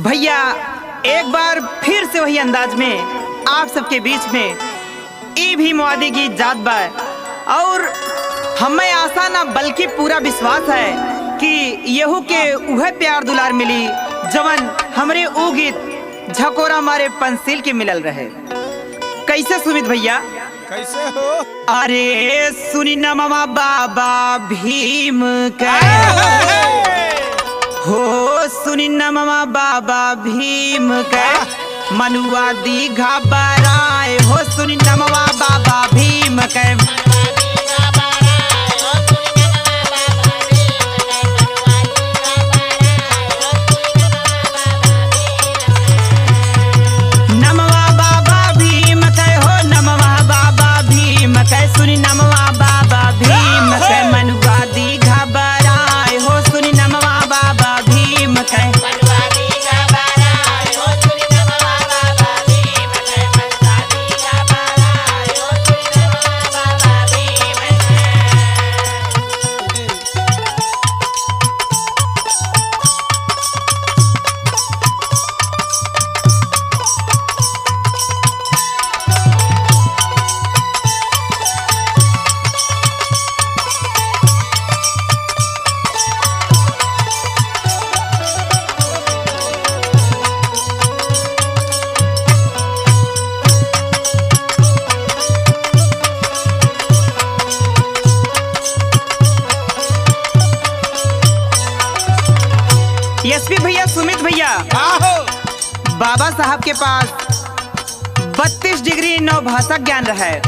भैया एक बार फिर से वही अंदाज में आप सबके बीच में ई भी मुआदी की जात बा और हमें आशा ना बल्कि पूरा विश्वास है कि यहू के उहे प्यार दुलार मिली जवन हमरे ऊ गीत झकोरा मारे पंसील के मिलल रहे। कैसे सुमित भैया? कैसे हो? अरे सुनी न मामा बाबा भीम के हो, सुनी न मामा बाबा भीम के मनुआ दी घबराए हो, सुनी न मामा बाबा भीम के सुनी नमवा बाबा भीम के मनुआ दी घबराए हो, सुनी नमवा बाबा भीम के मनुआ दी घबराए हो, सुनी नमवा बाबा भीम के मनुआ दी घबराए हो, सुनी नमवा बाबा भीम एसपी भैया सुमित भैया बाबा साहब के पास 32 डिग्री नवभाषा ज्ञान रहा है,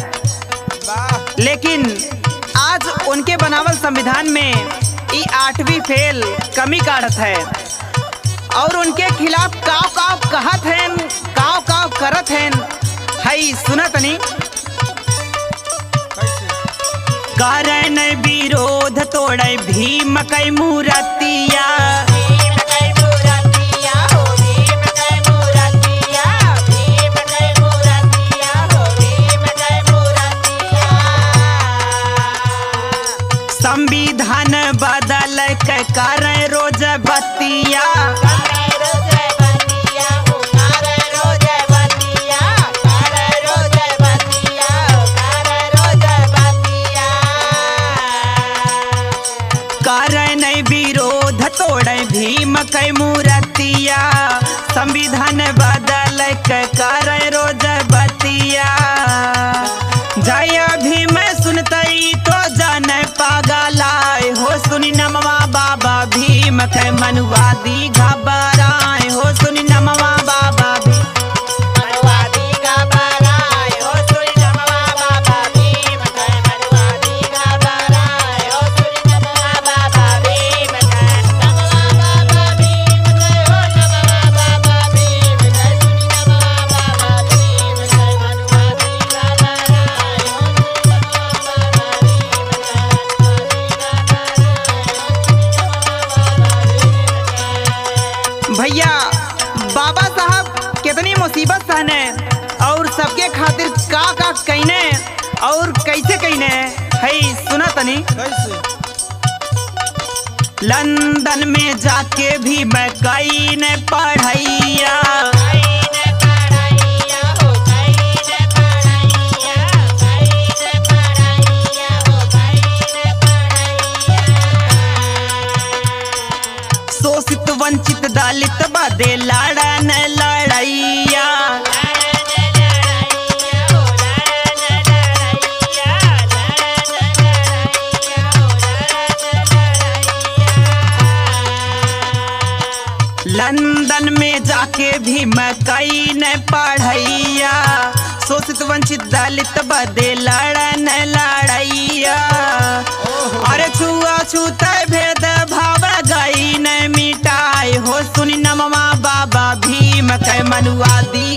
लेकिन आज उनके बनावल संविधान में ई 8वीं फेल कमी काढ़त है और उनके खिलाफ काव काव कहत हैं, काव काव करत हैं। हई सुनत नहीं करे न विरोध तोड़े भीम कई मूर्तिया संविधान बदल के करे रोज बतिया करे नहीं विरोध तोड़े भीम कई मूर्तिया, संविधान बदल के करे रोज बतिया। जय भीम सुनते तो जन पागलाए हो, सुनी नमवा बाबा भीम के मनुआ दी घबराए हो, सुनी नमवा बाबा भीम मनुआ दी घबराए हो, सुनी नमवा बाबा भीम के मनुआ दी घबराए हो, सुनी नमवा बाबा भीम के नमवा बाबा भीम के हो, नमवा बाबा भीम के सुनी नमवा बाबा भीम के मनुआ दी घबराए हो, सुनी नमवा भैया बाबा साहब कितनी मुसीबत सहने और सबके खातिर का कहने और कैसे कहने है सुना तनी। कैसे? लंदन में जाके भी मैं कई ने पढ़ैया, शोषित वंचित दलित बदे लड़न लड़ैया, लंदन में जाके भी मैं कई ने पढ़ैया, शोषित वंचित दलित बदे लड़न लड़ैया। अरे छुआ छूते भेद भाव गई न मिटाए हो, सुनी नमवा बाबा भीम के मनुआ दी